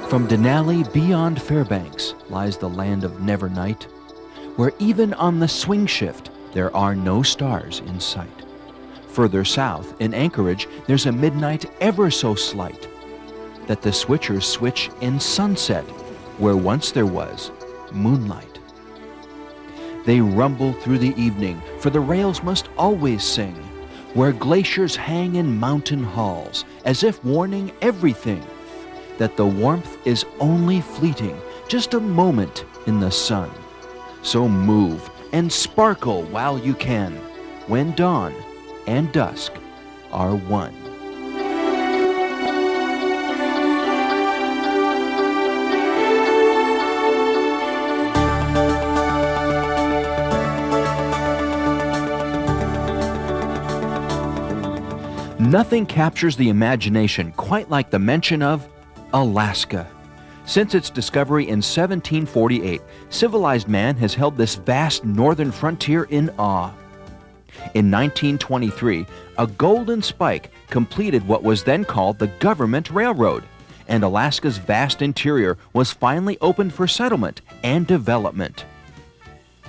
From Denali beyond Fairbanks lies the land of never night, where even on the swing shift there are no stars in sight. Further south, in Anchorage, there's a midnight ever so slight, that the switchers switch in sunset, where once there was moonlight. They rumble through the evening, for the rails must always sing, where glaciers hang in mountain halls, as if warning everything that the warmth is only fleeting, just a moment in the sun. So move and sparkle while you can, when dawn and dusk are one. Nothing captures the imagination quite like the mention of Alaska. Since its discovery in 1748, civilized man has held this vast northern frontier in awe. In 1923, a golden spike completed what was then called the Government Railroad, and Alaska's vast interior was finally opened for settlement and development.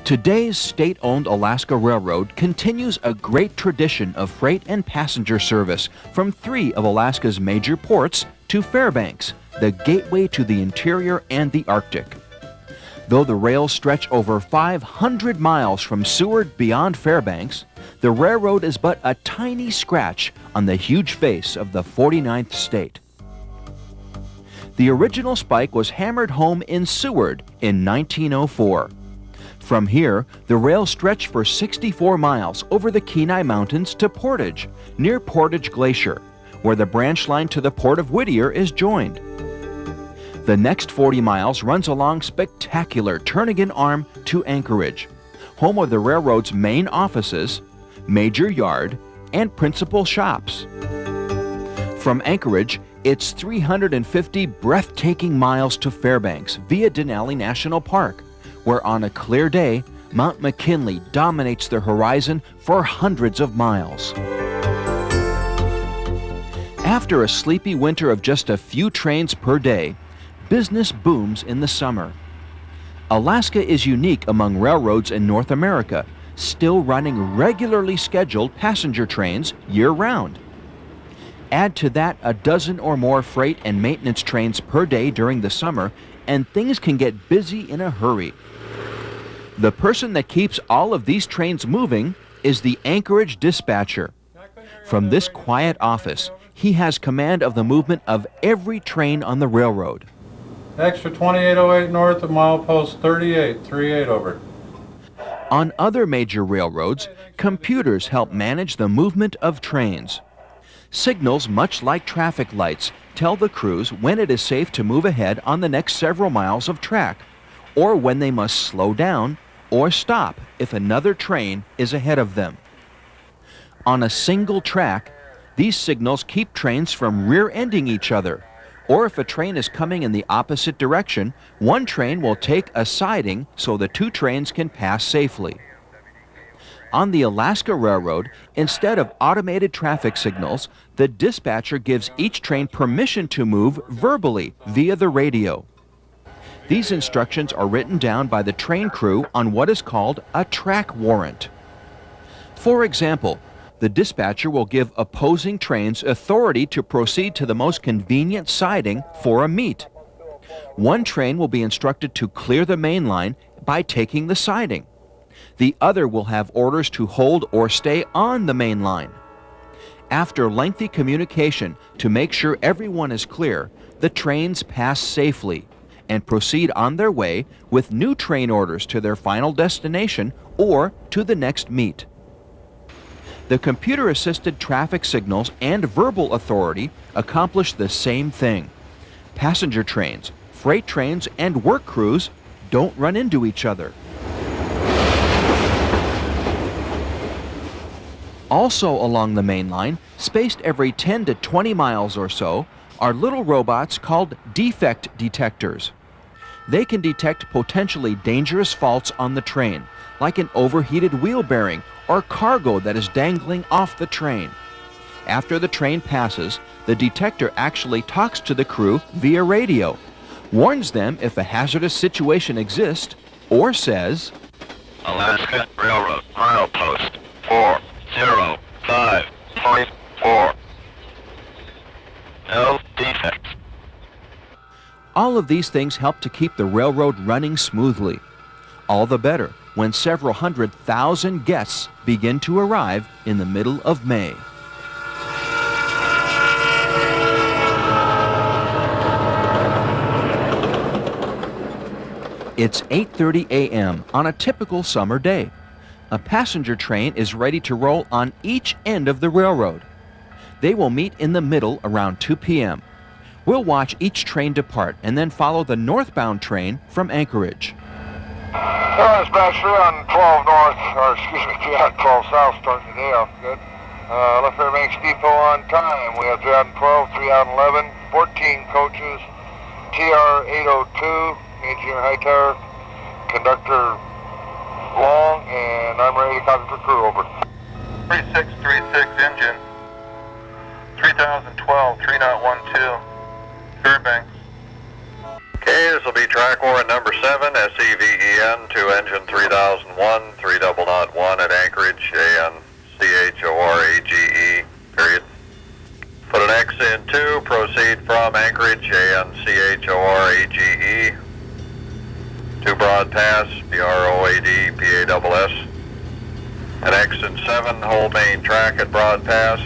Today's state-owned Alaska Railroad continues a great tradition of freight and passenger service from 3 of Alaska's major ports to Fairbanks, the gateway to the interior and the Arctic. Though the rails stretch over 500 miles from Seward beyond Fairbanks, the railroad is but a tiny scratch on the huge face of the 49th state. The original spike was hammered home in Seward in 1904. From here, the rail stretched for 64 miles over the Kenai Mountains to Portage, near Portage Glacier, where the branch line to the Port of Whittier is joined. The next 40 miles runs along spectacular Turnagain Arm to Anchorage, home of the railroad's main offices, major yard, and principal shops. From Anchorage, it's 350 breathtaking miles to Fairbanks via Denali National Park, where on a clear day, Mount McKinley dominates the horizon for hundreds of miles. After a sleepy winter of just a few trains per day, business booms in the summer. Alaska is unique among railroads in North America, still running regularly scheduled passenger trains year-round. Add to that a dozen or more freight and maintenance trains per day during the summer, and things can get busy in a hurry. The person that keeps all of these trains moving is the Anchorage dispatcher. From this quiet office, he has command of the movement of every train on the railroad. Extra 2808 north of milepost 38, 38 over. On other major railroads, computers help manage the movement of trains. Signals, much like traffic lights, tell the crews when it is safe to move ahead on the next several miles of track, or when they must slow down or stop if another train is ahead of them. On a single track, these signals keep trains from rear-ending each other, or if a train is coming in the opposite direction, one train will take a siding so the 2 trains can pass safely. On the Alaska Railroad, instead of automated traffic signals, the dispatcher gives each train permission to move verbally via the radio. These instructions are written down by the train crew on what is called a track warrant. For example, the dispatcher will give opposing trains authority to proceed to the most convenient siding for a meet. One train will be instructed to clear the main line by taking the siding. The other will have orders to hold or stay on the main line. After lengthy communication to make sure everyone is clear, the trains pass safely and proceed on their way with new train orders to their final destination or to the next meet. The computer-assisted traffic signals and verbal authority accomplish the same thing. Passenger trains, freight trains, and work crews don't run into each other. Also along the main line, spaced every 10 to 20 miles or so, are little robots called defect detectors. They can detect potentially dangerous faults on the train, like an overheated wheel bearing or cargo that is dangling off the train. After the train passes, the detector actually talks to the crew via radio, warns them if a hazardous situation exists, or says, Alaska Railroad milepost 405.4. No defects. all of these things help to keep the railroad running smoothly. All the better when several 100,000 guests begin to arrive in the middle of May. It's 8:30 a.m. on a typical summer day. A passenger train is ready to roll on each end of the railroad. They will meet in the middle around 2 p.m. We'll watch each train depart and then follow the northbound train from Anchorage. Dispatch 3 on 12 north, or excuse me, 3 on 12 south starting the day off good. Left Fairbanks Depot on time. We have 3 on 12, 3 on 11, 14 coaches, TR 802, Engineer Hightower, Conductor Long, and I'm ready to copy for crew, over. 3636 engine, 3012, 3.12, Fairbanks. Okay, this will be track warrant number 7, SEVEN to engine 3001, 3001 at Anchorage, ANCHORAGE, period. Put an X in 2, proceed from Anchorage, ANCHORAGE, to Broad Pass, BROADPASS. An X in 7, hold main track at Broad Pass.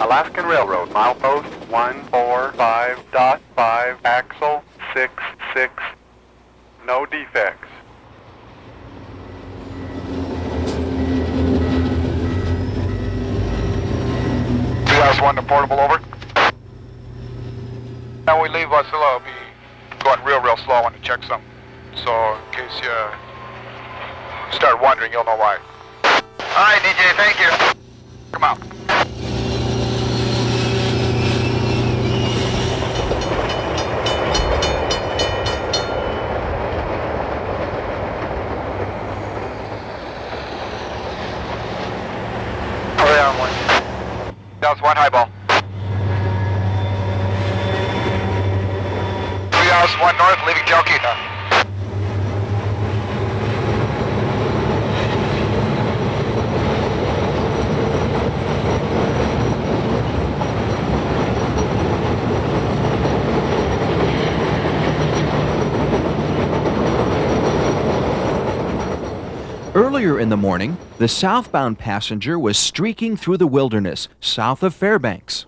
Alaskan Railroad, milepost 145.5, axle 66, no defects. One to portable, over. Now we leave Wasilla, I'll be going real slow. I want to check something. So in case you start wondering, you'll know why. All right, DJ, thank you. Come out. That was 1 high ball. 3 hours 1 north, leaving Jalkita. Earlier in the morning, the southbound passenger was streaking through the wilderness south of Fairbanks.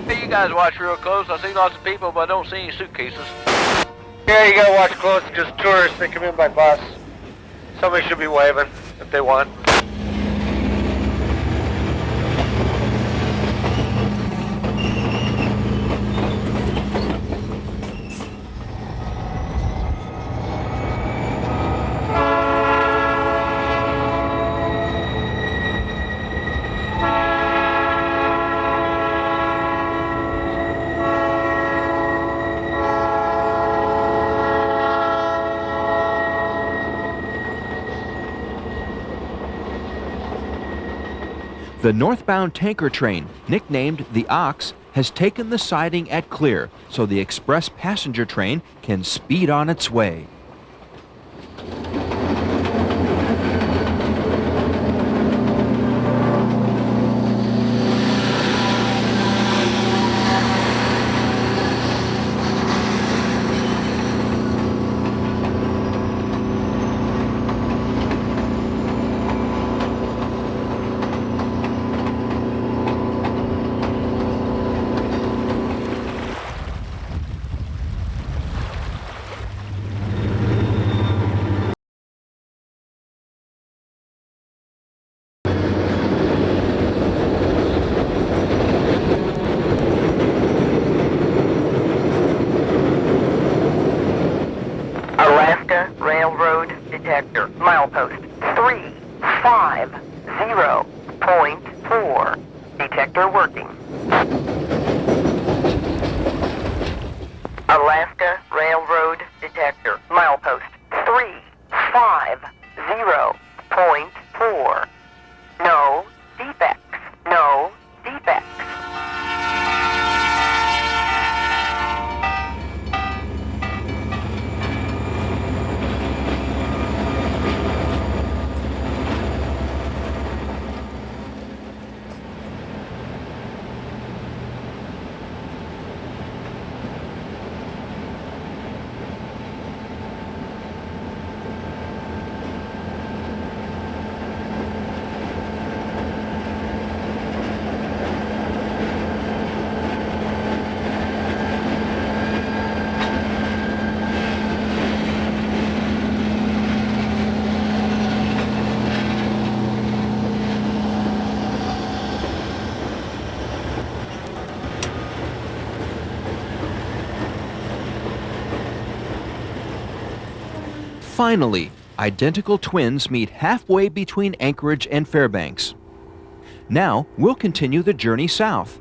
You guys watch real close. I see lots of people, but I don't see any suitcases. Yeah, you gotta watch close. Just tourists. They come in by bus. Somebody should be waving if they want. The northbound tanker train, nicknamed the Ox, has taken the siding at clear so the express passenger train can speed on its way. Alaska Railroad Detector, milepost 350.4. Detector working. Alaska Railroad Detector, milepost 350.4. No defects. No defects. Finally, identical twins meet halfway between Anchorage and Fairbanks. Now, we'll continue the journey south.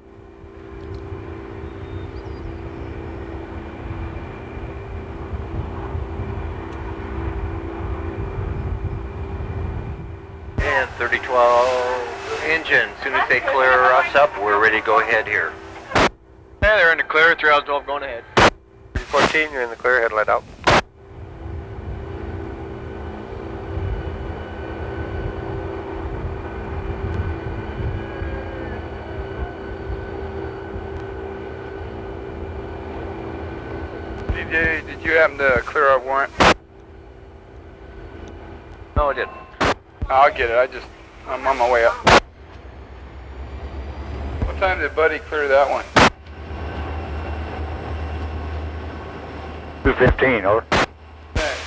And 3012 engine. As soon as they clear us up, we're ready to go ahead here. Yeah, they're in the clear. 3012 going ahead. 14, you're in the clear, headlight out. DJ, did you happen to clear our warrant? No, I didn't. I'll get it. I'm on my way up. What time did Buddy clear that one? 215, over. Thanks.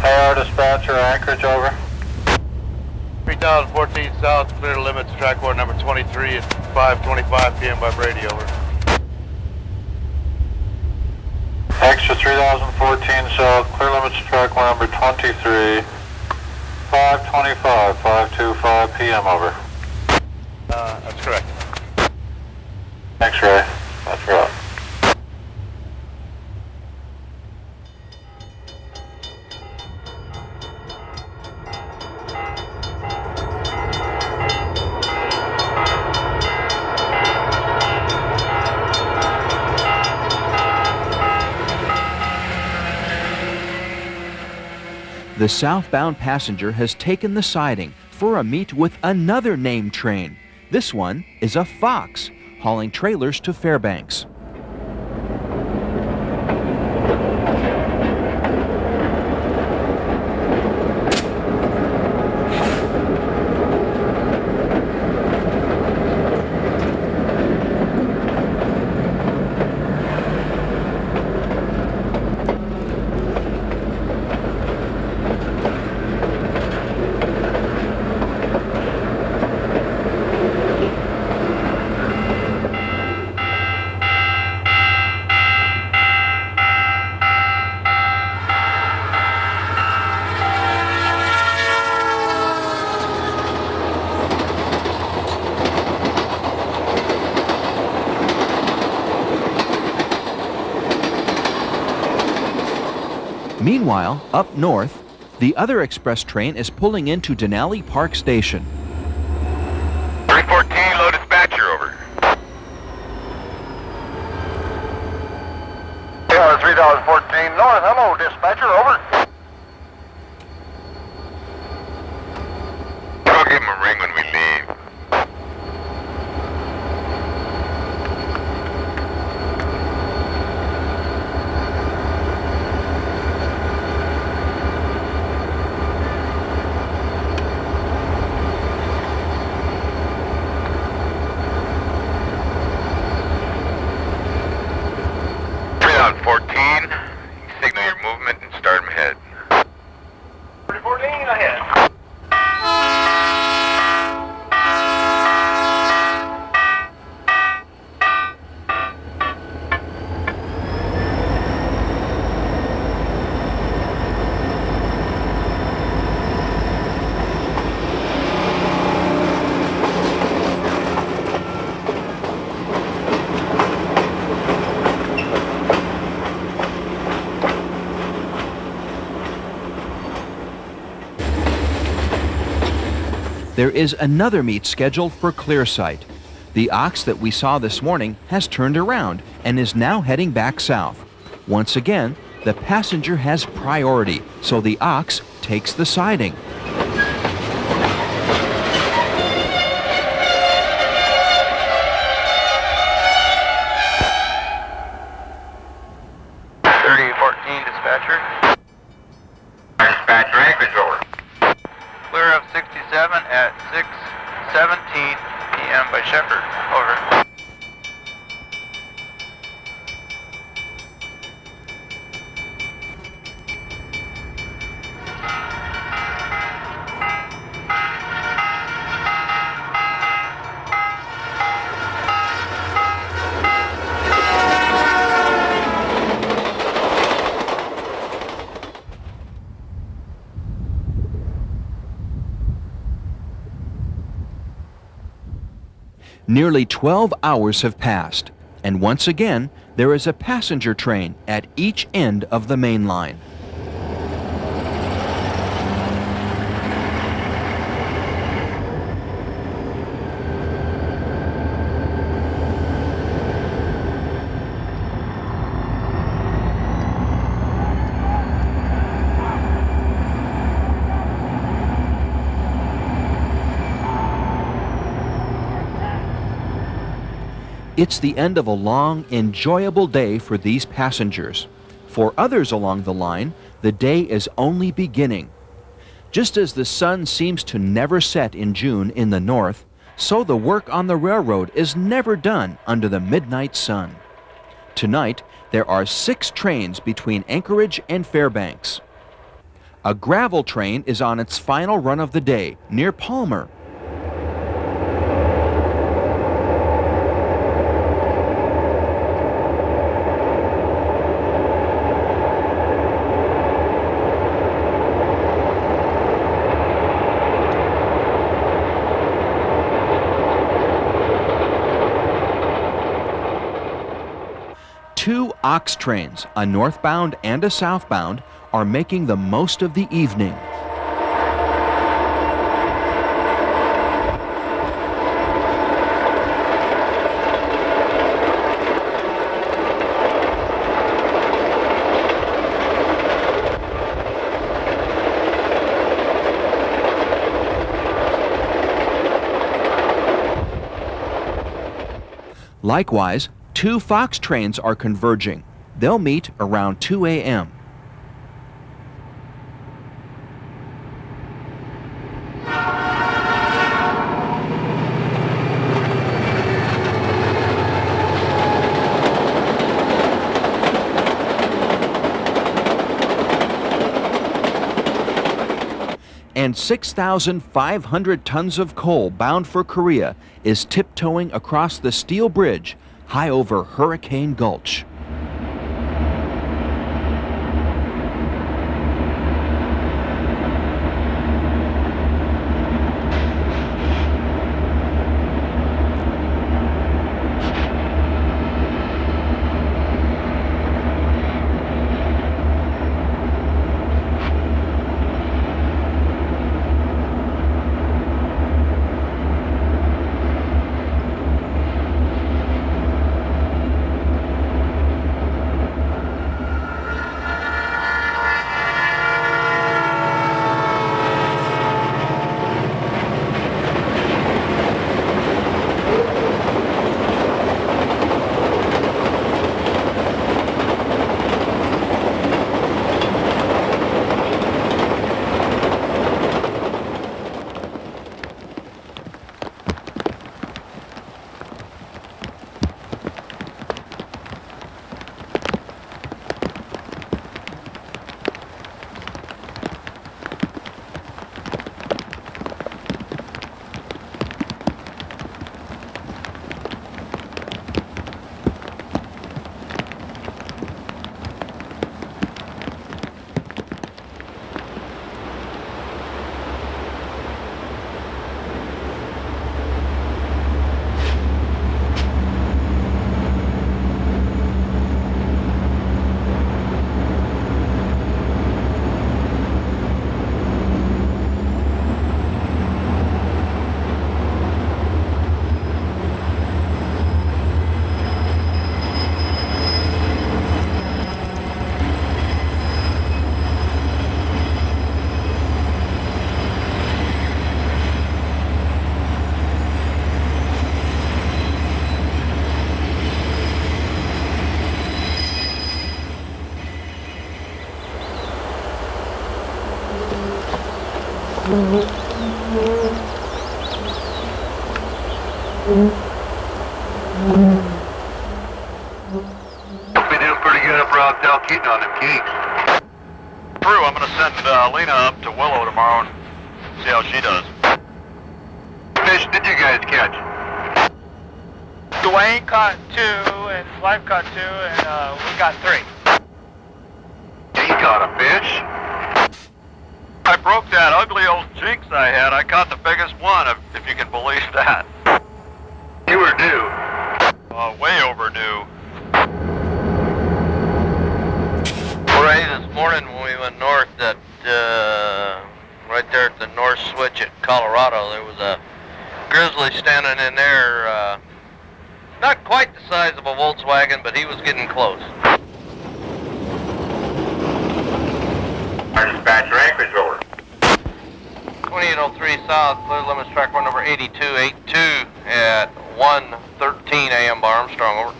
AR dispatcher, Anchorage, over. 3014 south, clear to limits, track order number 23 at 5:25 p.m. by Brady, over. Extra 3014 south, clear limits track number 23, 5:25 p.m. over. That's correct. Thanks, Ray. That's right. The southbound passenger has taken the siding for a meet with another named train. This one is a Fox, hauling trailers to Fairbanks. Meanwhile, up north, the other express train is pulling into Denali Park Station. 314, low dispatcher, over. AR 3012, There is another meet scheduled for Clearside. The ox that we saw this morning has turned around and is now heading back south. Once again, the passenger has priority, so the ox takes the siding. Dispatcher. Dispatcher, anchorage over. Clear of 67 at 6:17 p.m. by Shepherd. Over. Nearly 12 hours have passed, and once again, there is a passenger train at each end of the main line. It's the end of a long, enjoyable day for these passengers. For others along the line, the day is only beginning. Just as the sun seems to never set in June in the north, so the work on the railroad is never done under the midnight sun. Tonight, there are 6 trains between Anchorage and Fairbanks. A gravel train is on its final run of the day near Palmer. Two ox trains, a northbound and a southbound, are making the most of the evening. Likewise, 2 Fox trains are converging. They'll meet around 2 a.m. And 6,500 tons of coal bound for Korea is tiptoeing across the steel bridge high over Hurricane Gulch. Be doing pretty good up around Talkeeton on them geeks. Crew, I'm gonna send Lena up to Willow tomorrow and see how she does. Fish did you guys catch? Dwayne caught 2 and his wife caught 2 and we got 3. He caught a fish. I broke that ugly old jinx I had. I caught the biggest one, if you can believe that. You were due. Way overdue. Ray, this morning when we went north at, right there at the north switch at Colorado, there was a grizzly standing in there, not quite the size of a Volkswagen, but he was getting close. Our dispatcher Anchorage, over. 2803 South, clear limits track one number 8282 at 1:13 a.m. by Armstrong, over.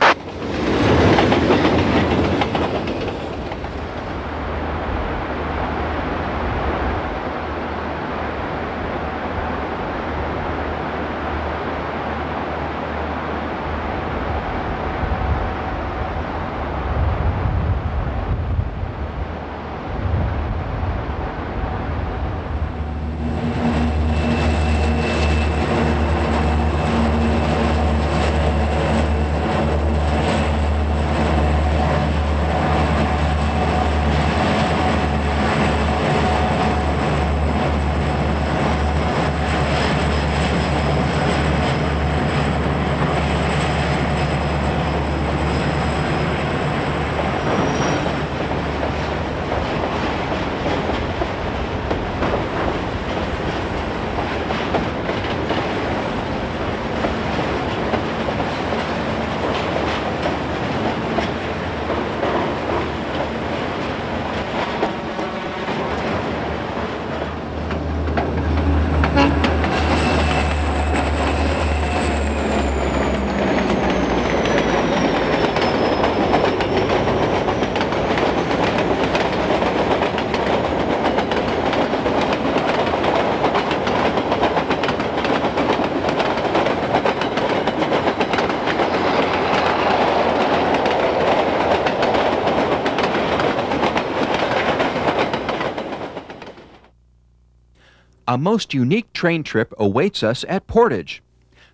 A most unique train trip awaits us at Portage.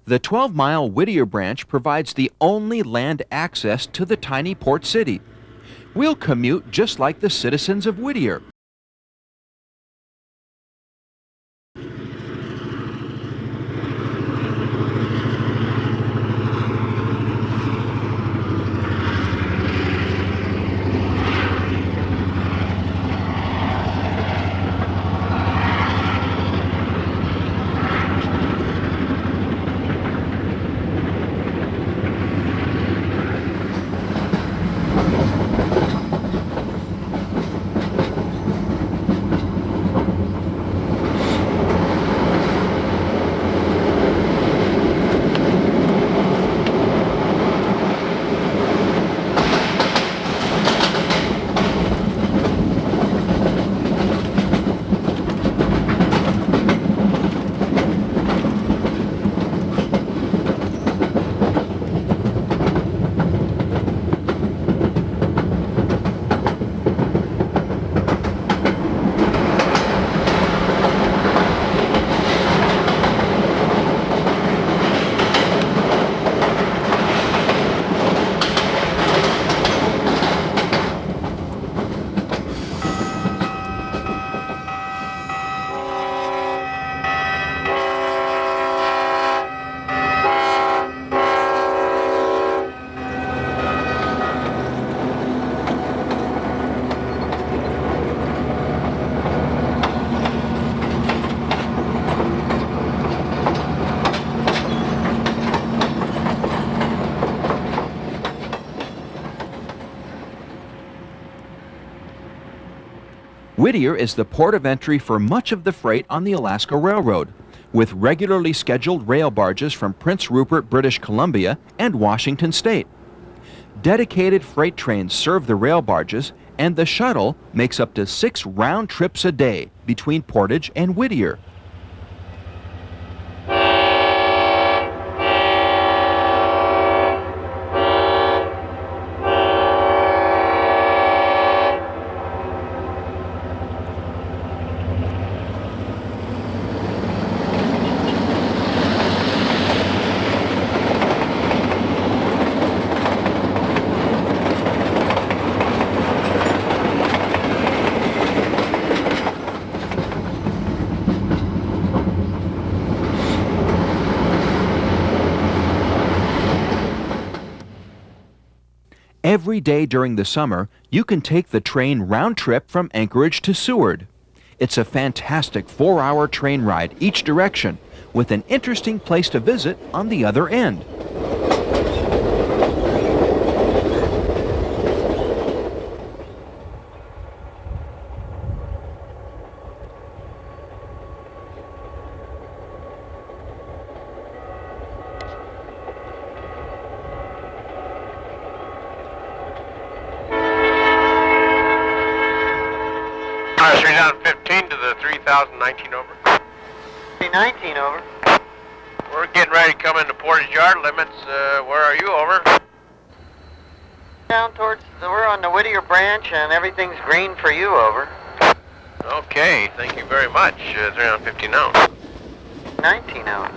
The 12-mile Whittier branch provides the only land access to the tiny port city. We'll commute just like the citizens of Whittier. Whittier is the port of entry for much of the freight on the Alaska Railroad, with regularly scheduled rail barges from Prince Rupert, British Columbia, and Washington State. Dedicated freight trains serve the rail barges, and the shuttle makes up to 6 round trips a day between Portage and Whittier. Every day during the summer, you can take the train round trip from Anchorage to Seward. It's a fantastic 4-hour train ride each direction, with an interesting place to visit on the other end. Alright, 3015 to the 3019 over. 319 over. We're getting ready to come into Portage Yard limits. Where are you, over? Down we're on the Whittier branch and everything's green for you, over. Okay, thank you very much. 3015 now. 19 over.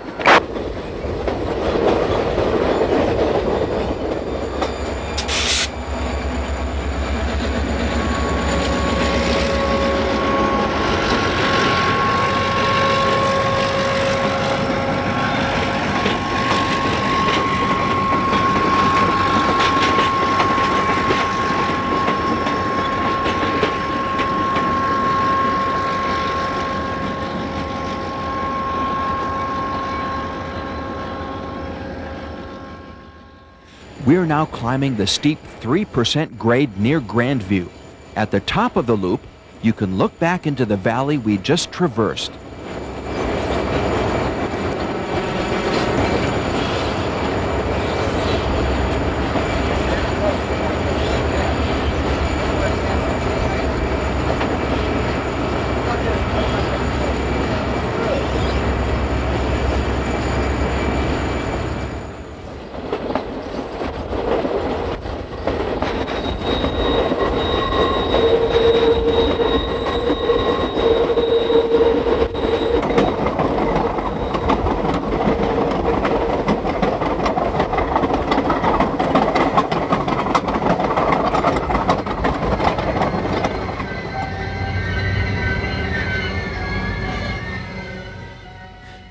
We're now climbing the steep 3% grade near Grandview. At the top of the loop, you can look back into the valley we just traversed.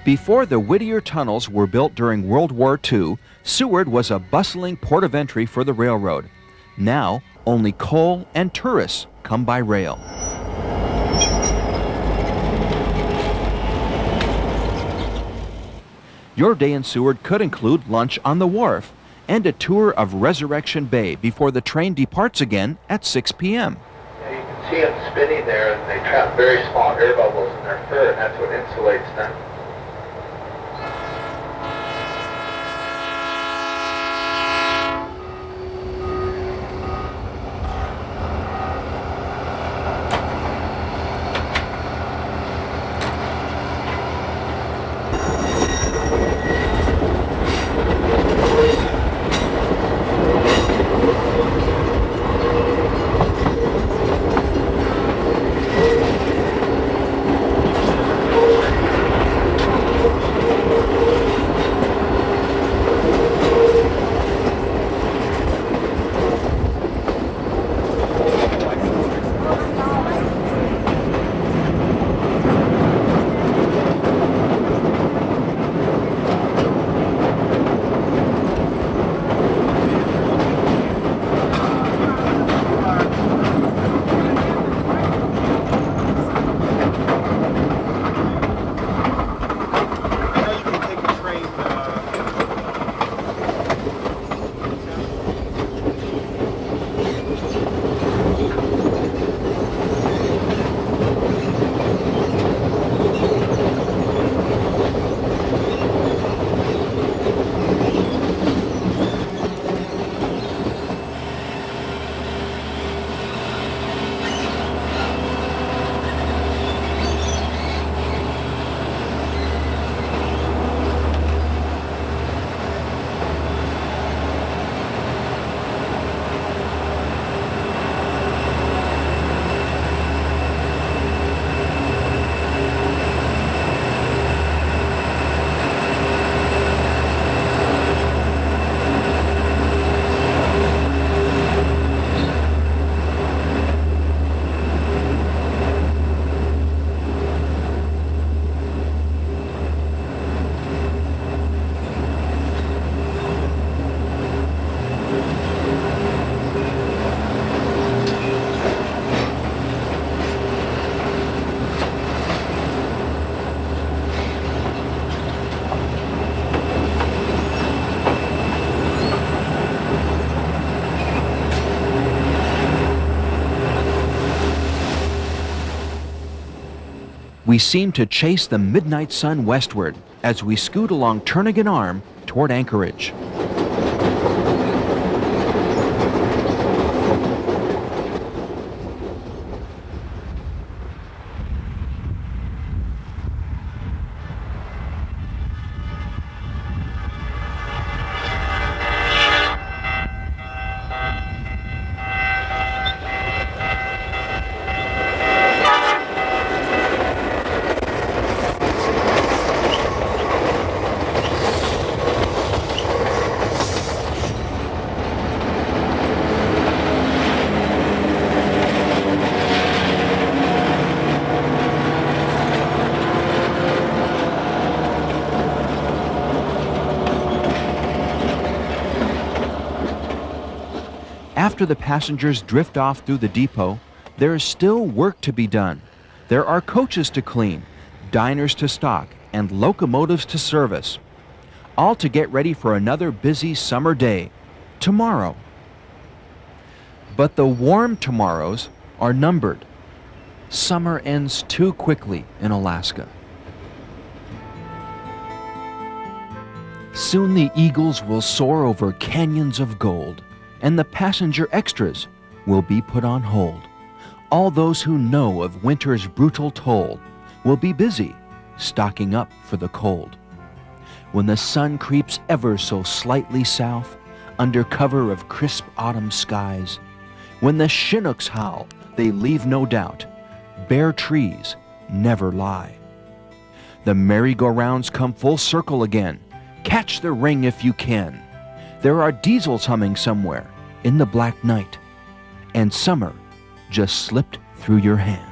Before the Whittier tunnels were built during World War II, Seward was a bustling port of entry for the railroad. Now, only coal and tourists come by rail. Your day in Seward could include lunch on the wharf and a tour of Resurrection Bay before the train departs again at 6 p.m. You can see them spinning there, and they trap very small air bubbles in their fur, and that's what insulates them. We seem to chase the midnight sun westward as we scoot along Turnagain Arm toward Anchorage. After the passengers drift off through the depot, there is still work to be done. There are coaches to clean, diners to stock, and locomotives to service. All to get ready for another busy summer day, tomorrow. But the warm tomorrows are numbered. Summer ends too quickly in Alaska. Soon the eagles will soar over canyons of gold, and the passenger extras will be put on hold. All those who know of winter's brutal toll will be busy stocking up for the cold. When the sun creeps ever so slightly south, under cover of crisp autumn skies, when the Chinooks howl, they leave no doubt, bare trees never lie. The merry-go-rounds come full circle again. Catch the ring if you can. There are diesels humming somewhere in the black night, and summer just slipped through your hand.